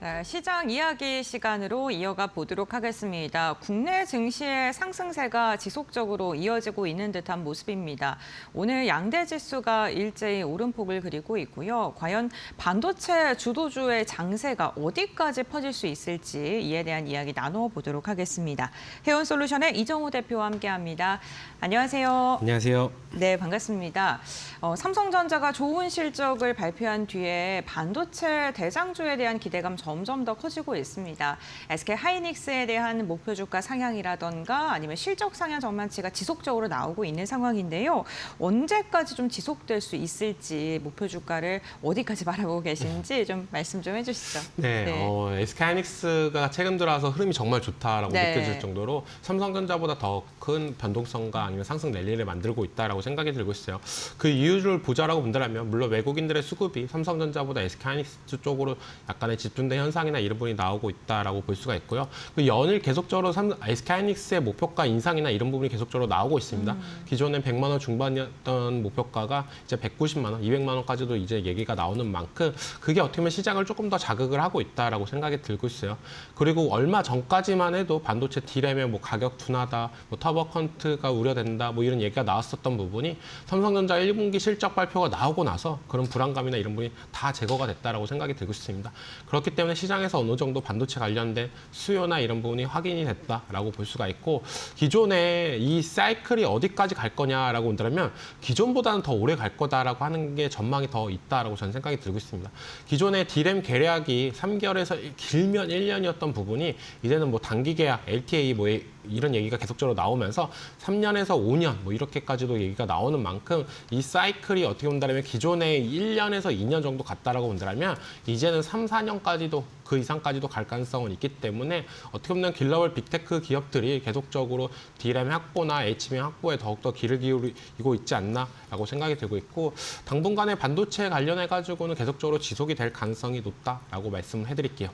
네, 시장 이야기 시간으로 이어가 보도록 하겠습니다. 국내 증시의 상승세가 지속적으로 이어지고 있는 듯한 모습입니다. 오늘 양대 지수가 일제히 오름폭을 그리고 있고요. 과연 반도체 주도주의 장세가 어디까지 퍼질 수 있을지 이에 대한 이야기 나눠보도록 하겠습니다. 해온솔루션의 이정우 대표와 함께합니다. 안녕하세요. 안녕하세요. 네, 반갑습니다. 삼성전자가 좋은 실적을 발표한 뒤에 반도체 대장주에 대한 기대감 점점 더 커지고 있습니다. SK하이닉스에 대한 목표 주가 상향이라던가 아니면 실적 상향 전망치가 지속적으로 나오고 있는 상황인데요. 언제까지 좀 지속될 수 있을지 목표 주가를 어디까지 바라보고 계신지 좀 말씀 좀 해주시죠. 네, SK하이닉스가 최근 들어서 흐름이 정말 좋다라고 느껴질 정도로 삼성전자보다 더 큰 변동성과 아니면 상승 랠리를 만들고 있다라고 생각이 들고 있어요. 그 이유를 보자라고 본다면 물론 외국인들의 수급이 삼성전자보다 SK하이닉스 쪽으로 약간의 집중된 현상이나 이런 부분이 나오고 있다라고 볼 수가 있고요. 그 연일 계속적으로 SK하이닉스의 목표가 인상이나 이런 부분이 계속적으로 나오고 있습니다. 기존엔 100만 원 중반이었던 목표가가 이제 190만 원, 200만 원까지도 이제 얘기가 나오는 만큼 그게 어떻게 보면 시장을 조금 더 자극을 하고 있다라고 생각이 들고 있어요. 그리고 얼마 전까지만 해도 반도체 D램의 뭐 가격 둔화다, 뭐 터보컨트가 우려된다, 뭐 이런 얘기가 나왔었던 부분이 삼성전자 1분기 실적 발표가 나오고 나서 그런 불안감이나 이런 부분이 다 제거가 됐다라고 생각이 들고 있습니다. 그렇기 때문에 시장에서 어느 정도 반도체 관련된 수요나 이런 부분이 확인이 됐다라고 볼 수가 있고, 기존에 이 사이클이 어디까지 갈 거냐라고 본다면 기존보다는 더 오래 갈 거다라고 하는 게 전망이 더 있다라고 저는 생각이 들고 있습니다. 기존에 D램 계약이 3개월에서 길면 1년이었던 부분이 이제는 뭐 단기 계약, LTA 뭐 이런 얘기가 계속적으로 나오면서 3년에서 5년 뭐 이렇게까지도 얘기가 나오는 만큼 이 사이클이 어떻게 본다면 기존에 1년에서 2년 정도 갔다라고 본다면 이제는 3, 4년까지도 그 이상까지도 갈 가능성은 있기 때문에 어떻게 보면 글로벌 빅테크 기업들이 계속적으로 D램 확보나 HBM 확보에 더욱더 기를 기울이고 있지 않나라고 생각이 들고 있고, 당분간에 반도체 관련해가지고는 계속적으로 지속이 될 가능성이 높다라고 말씀을 해드릴게요.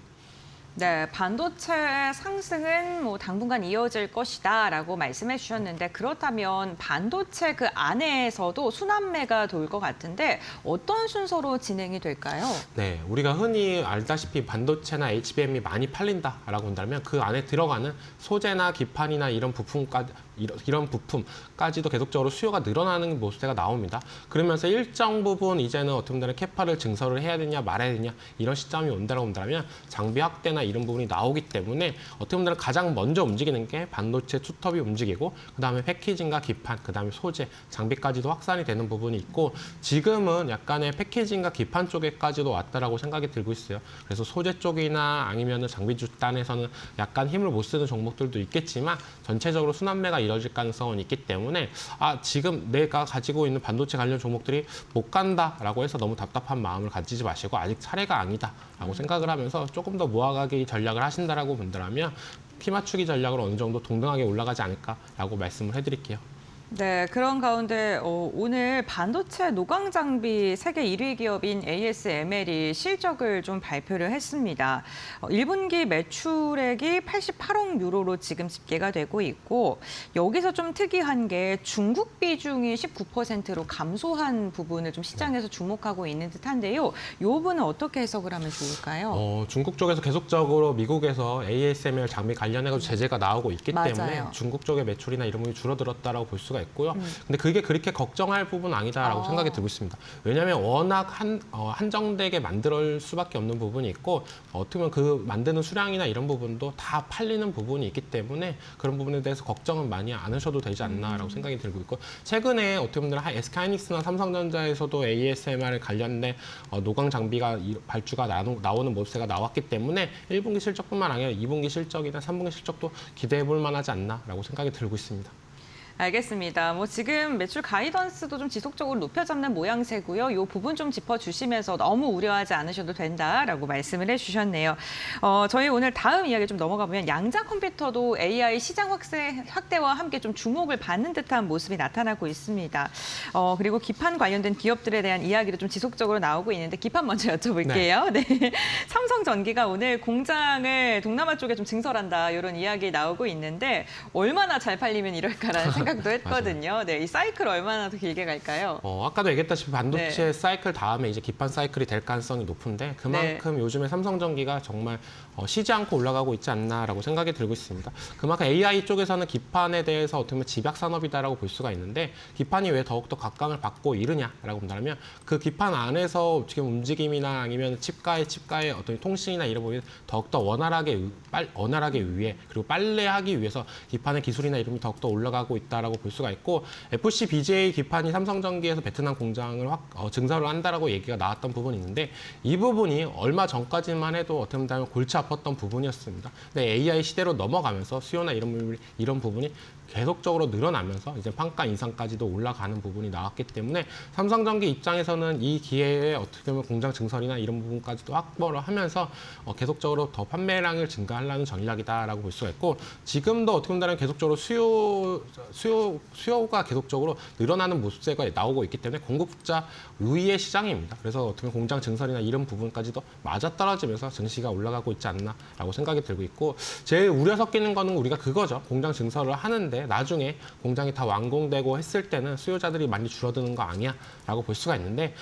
네, 반도체 상승은 뭐 당분간 이어질 것이다라고 말씀해 주셨는데, 그렇다면 반도체 그 안에서도 순환매가 돌 것 같은데 어떤 순서로 진행이 될까요? 네, 우리가 흔히 알다시피 반도체나 HBM이 많이 팔린다라고 한다면 그 안에 들어가는 소재나 기판이나 이런 부품까지도 계속적으로 수요가 늘어나는 모습이 나옵니다. 그러면서 일정 부분 이제는 어떻게 보면 캐파를 증설을 해야 되냐 말아야 되냐 이런 시점이 온다고 한다면 장비 확대나 이런 부분이 나오기 때문에 어떻게 보면 가장 먼저 움직이는 게 반도체 투톱이 움직이고, 그다음에 패키징과 기판, 그다음에 소재, 장비까지도 확산이 되는 부분이 있고, 지금은 약간의 패키징과 기판 쪽에까지도 왔다라고 생각이 들고 있어요. 그래서 소재 쪽이나 아니면 장비 단에서는 약간 힘을 못 쓰는 종목들도 있겠지만 전체적으로 순환매가 이뤄질 가능성은 있기 때문에 지금 내가 가지고 있는 반도체 관련 종목들이 못 간다라고 해서 너무 답답한 마음을 가지지 마시고 아직 차례가 아니다라고 생각을 하면서 조금 더 모아가기 전략을 하신다라고 본다면 피 맞추기 전략으로 어느 정도 동등하게 올라가지 않을까라고 말씀을 해드릴게요. 네, 그런 가운데 오늘 반도체 노광 장비 세계 1위 기업인 ASML이 실적을 좀 발표를 했습니다. 1분기 매출액이 88억 유로로 지금 집계가 되고 있고, 여기서 좀 특이한 게 중국 비중이 19%로 감소한 부분을 좀 시장에서 주목하고 있는 듯한데요. 이 부분은 어떻게 해석을 하면 좋을까요? 중국 쪽에서 계속적으로 미국에서 ASML 장비 관련해서 제재가 나오고 있기 때문에 중국 쪽의 매출이나 이런 부분이 줄어들었다라고 볼 수가 있고요. 근데 그게 그렇게 걱정할 부분은 아니다라고 생각이 들고 있습니다. 왜냐하면 워낙 한정되게 만들 수밖에 없는 부분이 있고, 어떻게 보면 그 만드는 수량이나 이런 부분도 다 팔리는 부분이 있기 때문에 그런 부분에 대해서 걱정은 많이 안 하셔도 되지 않나라고 생각이 들고 있고, 최근에 어떻게 보면 SK하이닉스나 삼성전자에서도 ASMR 관련된 노광 장비가 발주가 나오는 모습이 나왔기 때문에 1분기 실적뿐만 아니라 2분기 실적이나 3분기 실적도 기대해 볼 만하지 않나라고 생각이 들고 있습니다. 알겠습니다. 뭐 지금 매출 가이던스도 좀 지속적으로 높여잡는 모양새고요. 이 부분 좀 짚어주시면서 너무 우려하지 않으셔도 된다라고 말씀을 해주셨네요. 저희 오늘 다음 이야기 좀 넘어가보면 양자 컴퓨터도 AI 시장 확대와 함께 좀 주목을 받는 듯한 모습이 나타나고 있습니다. 그리고 기판 관련된 기업들에 대한 이야기도 좀 지속적으로 나오고 있는데, 기판 먼저 여쭤볼게요. 네. 삼성전기가 오늘 공장을 동남아 쪽에 좀 증설한다, 이런 이야기 나오고 있는데 얼마나 잘 팔리면 이럴까라는 생각 하락도 했거든요. 네, 이 사이클 얼마나 더 길게 갈까요? 아까도 얘기했다시피 반도체 네. 사이클 다음에 이제 기판 사이클이 될 가능성이 높은데 그만큼 요즘에 삼성전기가 정말 쉬지 않고 올라가고 있지 않나라고 생각이 들고 있습니다. 그만큼 AI 쪽에서는 기판에 대해서 어떻게 보면 집약 산업이다라고 볼 수가 있는데 기판이 왜 더욱더 각광을 받고 이르냐라고 본다면 그 기판 안에서 어떻게 움직임이나 아니면 칩과의 어떤 통신이나 이런 부분이 더욱더 원활하게 위해 그리고 빨래하기 위해서 기판의 기술이나 이름이 더욱더 올라가고 있다라고 볼 수가 있고 FC BGA 기판이 삼성전기에서 베트남 공장을 증설을 한다라고 얘기가 나왔던 부분이 있는데 이 부분이 얼마 전까지만 해도 어떻게 보면 골치 아팠던 부분이었습니다. 근데 AI 시대로 넘어가면서 수요나 이런 부분이 계속적으로 늘어나면서 이제 판가 인상까지도 올라가는 부분이 나왔기 때문에 삼성전기 입장에서는 이 기회에 어떻게 보면 공장 증설이나 이런 부분까지도 확보를 하면서 계속적으로 더 판매량을 증가하려는 전략이다라고 볼 수가 있고 지금도 어떻게 보면 계속적으로 수요가 계속적으로 늘어나는 모습세가 나오고 있기 때문에 공급자 우위의 시장입니다. 그래서 어떻게 보면 공장 증설이나 이런 부분까지도 맞아떨어지면서 증시가 올라가고 있지 않나라고 생각이 들고 있고 제일 우려 섞이는 거는 우리가 그거죠. 공장 증설을 하는데 나중에 공장이 다 완공되고 했을 때는 수요자들이 많이 줄어드는 거 아니야? 라고 볼 수가 있는데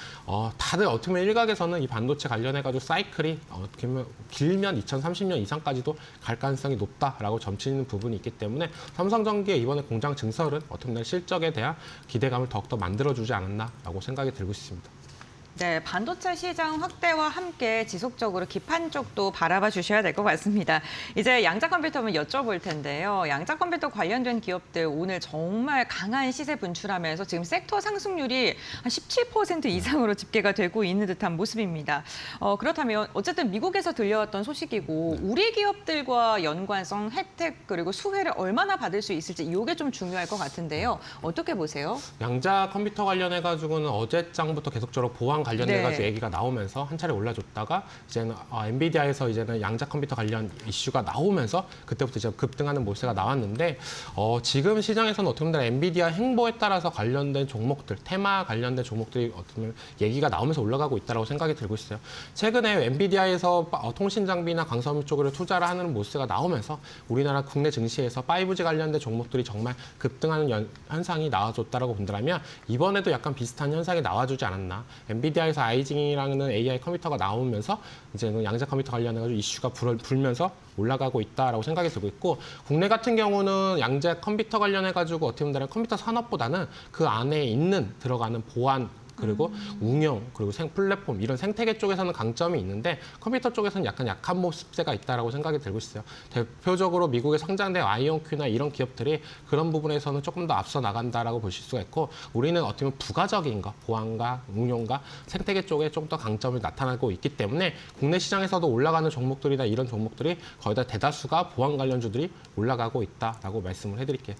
다들 어떻게 보면 일각에서는 이 반도체 관련해가지고 사이클이 어떻게 보면 길면 2030년 이상까지도 갈 가능성이 높다라고 점치는 부분이 있기 때문에 삼성전기의 이번에 공장 증설은 어떻게 보면 실적에 대한 기대감을 더욱더 만들어주지 않았나라고 생각이 들고 있습니다. 네, 반도체 시장 확대와 함께 지속적으로 기판 쪽도 바라봐 주셔야 될 것 같습니다. 이제 양자 컴퓨터면 여쭤볼 텐데요. 양자 컴퓨터 관련된 기업들 오늘 정말 강한 시세 분출하면서 지금 섹터 상승률이 한 17% 이상으로 집계가 되고 있는 듯한 모습입니다. 그렇다면 어쨌든 미국에서 들려왔던 소식이고 우리 기업들과 연관성, 혜택 그리고 수혜를 얼마나 받을 수 있을지 이게 좀 중요할 것 같은데요. 어떻게 보세요? 양자 컴퓨터 관련해가지고는 어제장부터 계속적으로 보안 관련돼가지고 얘기가 나오면서 한 차례 올라줬다가 이제는 엔비디아에서 이제는 양자 컴퓨터 관련 이슈가 나오면서 그때부터 이제 급등하는 모습가 나왔는데 지금 시장에서는 어떻게 보면 엔비디아 행보에 따라서 관련된 종목들, 테마 관련된 종목들이 어떻게 보면 얘기가 나오면서 올라가고 있다고 생각이 들고 있어요. 최근에 엔비디아에서 통신 장비나 광섬유 쪽으로 투자를 하는 모습가 나오면서 우리나라 국내 증시에서 5G 관련된 종목들이 정말 급등하는 현상이 나와줬다라고 본다면 이번에도 약간 비슷한 현상이 나와주지 않았나. 엔비디아에서 아이징이라는 AI 컴퓨터가 나오면서 이제는 양자 컴퓨터 관련해가지고 이슈가 불면서 올라가고 있다라고 생각이 들고 있고 국내 같은 경우는 양자 컴퓨터 관련해가지고 어떻게 보면 컴퓨터 산업보다는 그 안에 들어가는 보안 그리고 운영, 그리고 플랫폼 이런 생태계 쪽에서는 강점이 있는데 컴퓨터 쪽에서는 약간 약한 모습세가 있다라고 생각이 들고 있어요. 대표적으로 미국에 상장된 아이온큐나 이런 기업들이 그런 부분에서는 조금 더 앞서 나간다라고 보실 수가 있고 우리는 어떻게 보면 부가적인 거, 보안과 운용과 생태계 쪽에 좀 더 강점을 나타나고 있기 때문에 국내 시장에서도 올라가는 종목들이나 이런 종목들이 거의 다 대다수가 보안 관련주들이 올라가고 있다라고 말씀을 해드릴게요.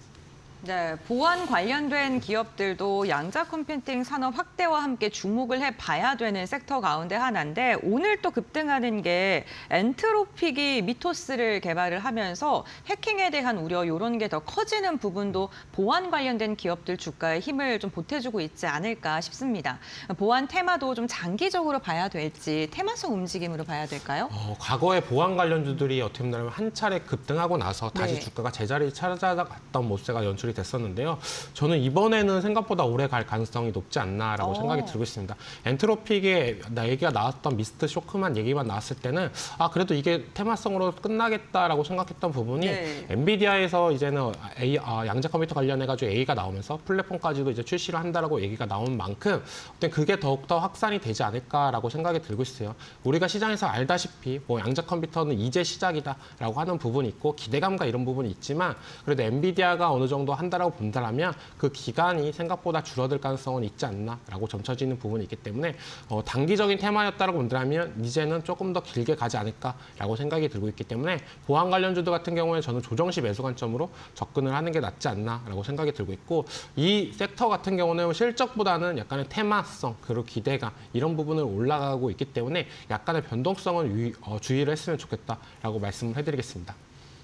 네, 보안 관련된 기업들도 양자 컴퓨팅 산업 확대와 함께 주목을 해봐야 되는 섹터 가운데 하나인데 오늘 또 급등하는 게 엔트로픽이 미토스를 개발을 하면서 해킹에 대한 우려 이런 게 더 커지는 부분도 보안 관련된 기업들 주가에 힘을 좀 보태주고 있지 않을까 싶습니다. 보안 테마도 좀 장기적으로 봐야 될지 테마성 움직임으로 봐야 될까요? 과거에 보안 관련주들이 어떻게 보면 한 차례 급등하고 나서 다시 네. 주가가 제자리를 찾아갔던 모습가 연출이 됐었는데요. 저는 이번에는 생각보다 오래 갈 가능성이 높지 않나라고 생각이 들고 있습니다. 엔트로픽에 얘기가 나왔던 미스트 쇼크만 얘기만 나왔을 때는 그래도 이게 테마성으로 끝나겠다라고 생각했던 부분이 엔비디아에서 이제는 양자 컴퓨터 관련해가지고 A가 나오면서 플랫폼까지도 이제 출시를 한다라고 얘기가 나온 만큼 그게 더욱더 확산이 되지 않을까라고 생각이 들고 있어요. 우리가 시장에서 알다시피 양자 컴퓨터는 이제 시작이다라고 하는 부분이 있고 기대감과 이런 부분이 있지만 그래도 엔비디아가 어느 정도 한다라고 본다면 그 기간이 생각보다 줄어들 가능성은 있지 않나라고 점쳐지는 부분이 있기 때문에 단기적인 테마였다라고 본다면 이제는 조금 더 길게 가지 않을까라고 생각이 들고 있기 때문에 보안 관련주들 같은 경우에 저는 조정시 매수 관점으로 접근을 하는 게 낫지 않나라고 생각이 들고 있고 이 섹터 같은 경우는 실적보다는 약간의 테마성 그리고 기대감 이런 부분을 올라가고 있기 때문에 약간의 변동성은 주의를 했으면 좋겠다라고 말씀을 해드리겠습니다.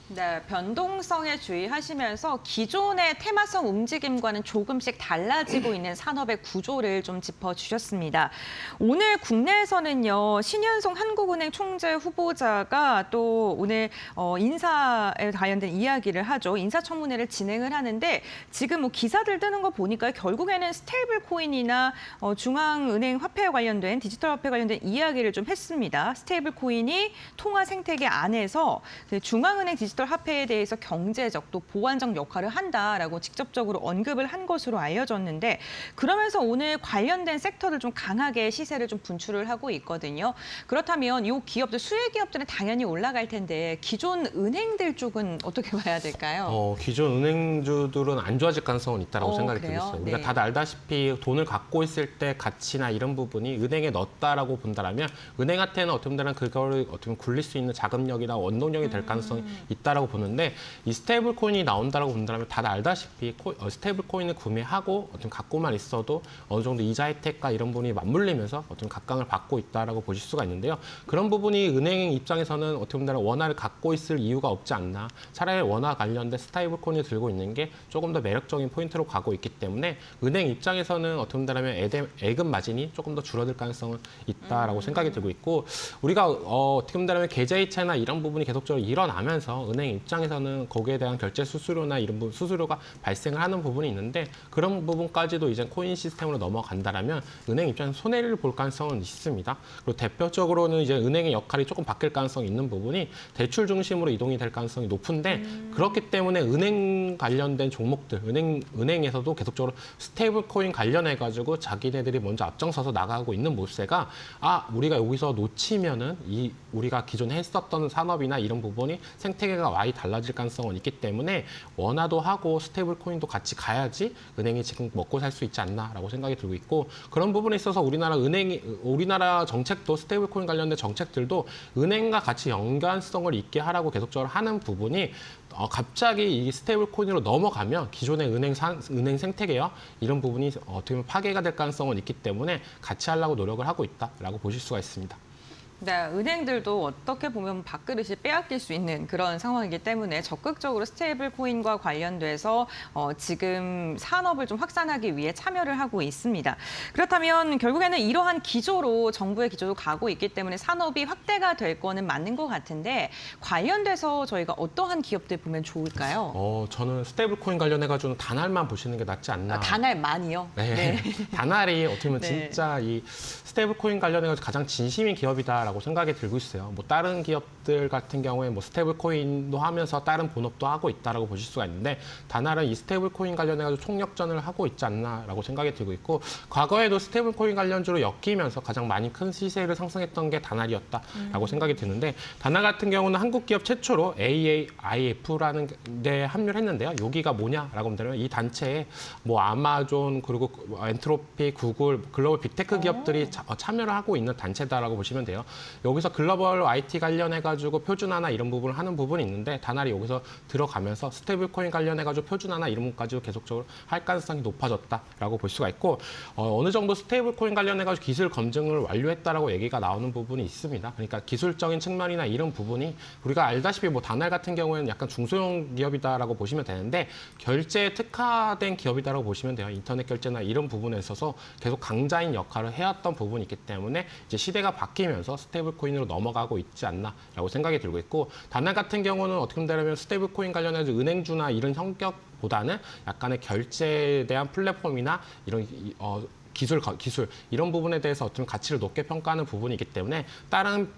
네, 변동성에 주의하시면서 기존의 테마성 움직임과는 조금씩 달라지고 있는 산업의 구조를 좀 짚어주셨습니다. 오늘 국내에서는요, 신현송 한국은행 총재 후보자가 또 오늘 인사에 관련된 이야기를 하죠. 인사청문회를 진행을 하는데 지금 뭐 기사들 뜨는 거 보니까 결국에는 스테이블 코인이나 중앙은행 화폐에 관련된 디지털 화폐 관련된 이야기를 좀 했습니다. 스테이블 코인이 통화 생태계 안에서 그 중앙은행 디지털 화폐에 대해서 경제적 또 보완적 역할을 한다라고 직접적으로 언급을 한 것으로 알려졌는데 그러면서 오늘 관련된 섹터를 좀 강하게 시세를 좀 분출을 하고 있거든요. 그렇다면 이 기업들 수혜 기업들은 당연히 올라갈 텐데 기존 은행들 쪽은 어떻게 봐야 될까요? 기존 은행주들은 안 좋아질 가능성은 있다고 생각이 그래요? 들고 있어요. 우리가 네. 다들 알다시피 돈을 갖고 있을 때 가치나 이런 부분이 은행에 넣었다라고 본다면 은행한테는 어떻게 보면 그거를 어떻게 보면 굴릴 수 있는 자금력이나 원동력이 될 가능성이 있다라고 보는데 이 스테이블 코인이 나온다라고 본다면 다들 알다시피 스테이블 코인을 구매하고 어떤 갖고만 있어도 어느 정도 이자 혜택과 이런 부분이 맞물리면서 어떤 각광을 받고 있다라고 보실 수가 있는데요. 그런 부분이 은행 입장에서는 어떻게 보면 원화를 갖고 있을 이유가 없지 않나. 차라리 원화 관련된 스테이블 코인을 들고 있는 게 조금 더 매력적인 포인트로 가고 있기 때문에 은행 입장에서는 어떻게 본다면 예금 마진이 조금 더 줄어들 가능성은 있다라고 생각이 들고 있고 우리가 어떻게 본다면 계좌이체나 이런 부분이 계속적으로 일어나면서 은행 입장에서는 거기에 대한 결제 수수료나 이런 부분 수수료가 발생을 하는 부분이 있는데 그런 부분까지도 이제 코인 시스템으로 넘어간다라면 은행 입장에서 손해를 볼 가능성은 있습니다. 그리고 대표적으로는 이제 은행의 역할이 조금 바뀔 가능성이 있는 부분이 대출 중심으로 이동이 될 가능성이 높은데 그렇기 때문에 은행 관련된 종목들, 은행에서도 계속적으로 스테이블 코인 관련해 가지고 자기네들이 먼저 앞장서서 나가고 있는 모세가 우리가 여기서 놓치면은 우리가 기존에 했었던 산업이나 이런 부분이 생태계가 많이 달라질 가능성은 있기 때문에 원화도 하고 스테이블 코인도 같이 가야지 은행이 지금 먹고 살 수 있지 않나라고 생각이 들고 있고 그런 부분에 있어서 우리나라 정책도 스테이블 코인 관련된 정책들도 은행과 같이 연관성을 있게 하라고 계속적으로 하는 부분이 갑자기 이 스테이블 코인으로 넘어가면 기존의 은행 생태계와 이런 부분이 어떻게 보면 파괴가 될 가능성은 있기 때문에 같이 하려고 노력을 하고 있다라고 보실 수가 있습니다. 네, 은행들도 어떻게 보면 밥그릇이 빼앗길 수 있는 그런 상황이기 때문에 적극적으로 스테이블 코인과 관련돼서 지금 산업을 좀 확산하기 위해 참여를 하고 있습니다. 그렇다면 결국에는 이러한 기조로 정부의 기조로 가고 있기 때문에 산업이 확대가 될 거는 맞는 것 같은데 관련돼서 저희가 어떠한 기업들 보면 좋을까요? 저는 스테이블 코인 관련해가지고는 단알만 보시는 게 낫지 않나. 단알만이요? 네. 단알이 어떻게 보면 네. 진짜 이 스테이블 코인 관련해가지고 가장 진심인 기업이다라고 생각이 들고 있어요. 뭐 다른 기업들 같은 경우에 뭐 스테이블 코인도 하면서 다른 본업도 하고 있다라고 보실 수가 있는데 단알은 이 스테이블 코인 관련해가지고 총력전을 하고 있지 않나라고 생각이 들고 있고 과거에도 스테이블 코인 관련주로 엮이면서 가장 많이 큰 시세를 상승했던 게 단알이었다라고 생각이 드는데 단알 같은 경우는 한국 기업 최초로 AAIF라는 데 합류를 했는데요. 여기가 뭐냐라고 하면 이 단체에 뭐 아마존 그리고 엔트로피, 구글, 글로벌 빅테크 기업들이 참여를 하고 있는 단체다라고 보시면 돼요. 여기서 글로벌 IT 관련해가지고 표준화나 이런 부분을 하는 부분이 있는데 단알이 여기서 들어가면서 스테이블 코인 관련해가지고 표준화나 이런 부분까지도 계속적으로 할 가능성이 높아졌다라고 볼 수가 있고 어느 정도 스테이블 코인 관련해가지고 기술 검증을 완료했다라고 얘기가 나오는 부분이 있습니다. 그러니까 기술적인 측면이나 이런 부분이 우리가 알다시피 뭐 단알 같은 경우에는 약간 중소형 기업이다라고 보시면 되는데 결제에 특화된 기업이다라고 보시면 돼요. 인터넷 결제나 이런 부분에 있어서 계속 강자인 역할을 해왔던 부분이 있기 때문에 이제 시대가 바뀌면서 스테이블 코인으로 넘어가고 있지 않나라고 생각이 들고 있고 단알 같은 경우는 어떻게 보면 스테이블 코인 관련해서 은행주나 이런 성격보다는 약간의 결제에 대한 플랫폼이나 이런 기술 이런 부분에 대해서 어떤 가치를 높게 평가하는 부분이기 때문에 다른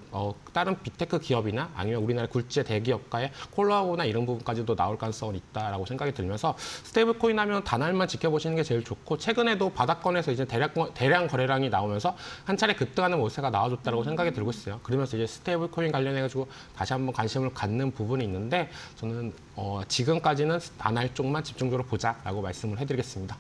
빅테크 기업이나 아니면 우리나라 굴지의 대기업과의 콜라보나 이런 부분까지도 나올 가능성은 있다라고 생각이 들면서 스테이블 코인 하면 단알만 지켜보시는 게 제일 좋고 최근에도 바닥권에서 이제 대량 거래량이 나오면서 한 차례 급등하는 모세가 나와줬다라고 생각이 들고 있어요. 그러면서 이제 스테이블 코인 관련해가지고 다시 한번 관심을 갖는 부분이 있는데 저는 지금까지는 단알 쪽만 집중적으로 보자라고 말씀을 해드리겠습니다.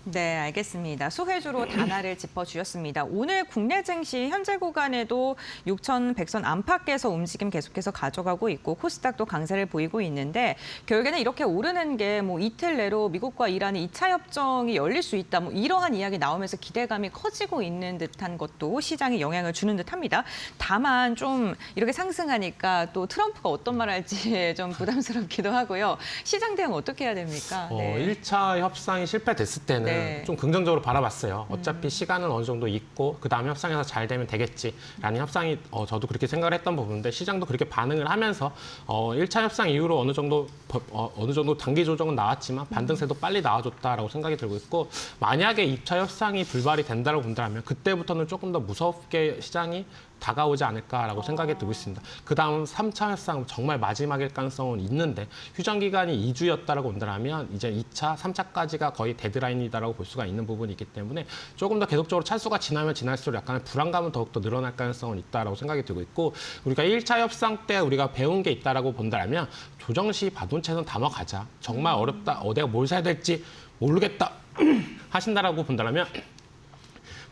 네, 알겠습니다. 소회주로 단아를 짚어주셨습니다. 오늘 국내 증시 현재 구간에도 6,100선 안팎에서 움직임 계속해서 가져가고 있고 코스닥도 강세를 보이고 있는데 결국에는 이렇게 오르는 게 뭐 이틀 내로 미국과 이란의 2차 협정이 열릴 수 있다. 뭐 이러한 이야기 나오면서 기대감이 커지고 있는 듯한 것도 시장에 영향을 주는 듯합니다. 다만 좀 이렇게 상승하니까 또 트럼프가 어떤 말 할지 좀 부담스럽기도 하고요. 시장 대응 어떻게 해야 됩니까? 네. 1차 협상이 실패됐을 때는 네. 좀 긍정적으로 바라봤어요. 어차피 시간은 어느 정도 있고 그 다음 협상에서 잘 되면 되겠지라는 협상이 저도 그렇게 생각을 했던 부분인데 시장도 그렇게 반응을 하면서 1차 협상 이후로 어느 정도 단기 조정은 나왔지만 반등세도 빨리 나와줬다라고 생각이 들고 있고 만약에 2차 협상이 불발이 된다고 본다면 그때부터는 조금 더 무섭게 시장이 다가오지 않을까라고 생각이 들고 있습니다. 그다음 3차 협상 정말 마지막일 가능성은 있는데 휴전 기간이 2주였다라고 본다면 이제 2차, 3차까지가 거의 데드라인이다라고 볼 수가 있는 부분이 있기 때문에 조금 더 계속적으로 차수가 지나면 지날수록 약간의 불안감은 더욱더 늘어날 가능성은 있다라고 생각이 들고 있고 우리가 1차 협상 때 우리가 배운 게 있다라고 본다면 조정 시 반도체는 담아가자. 정말 어렵다. 내가 뭘 사야 될지 모르겠다. 하신다라고 본다면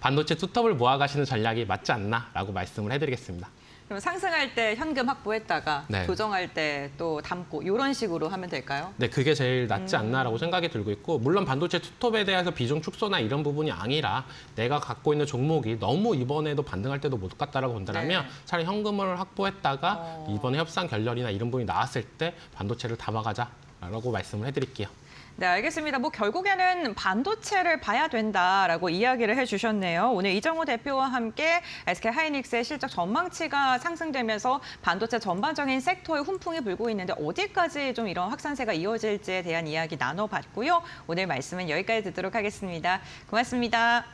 반도체 투톱을 모아가시는 전략이 맞지 않나라고 말씀을 해드리겠습니다. 그럼 상승할 때 현금 확보했다가 네. 조정할 때 또 담고 이런 식으로 하면 될까요? 네, 그게 제일 낫지 않나라고 생각이 들고 있고 물론 반도체 투톱에 대해서 비중 축소나 이런 부분이 아니라 내가 갖고 있는 종목이 너무 이번에도 반등할 때도 못 갔다라고 본다면 네. 차라리 현금을 확보했다가 이번에 협상 결렬이나 이런 부분이 나왔을 때 반도체를 담아가자라고 말씀을 해드릴게요. 네, 알겠습니다. 뭐 결국에는 반도체를 봐야 된다라고 이야기를 해주셨네요. 오늘 이정우 대표와 함께 SK하이닉스의 실적 전망치가 상승되면서 반도체 전반적인 섹터에 훈풍이 불고 있는데 어디까지 좀 이런 확산세가 이어질지에 대한 이야기 나눠봤고요. 오늘 말씀은 여기까지 듣도록 하겠습니다. 고맙습니다.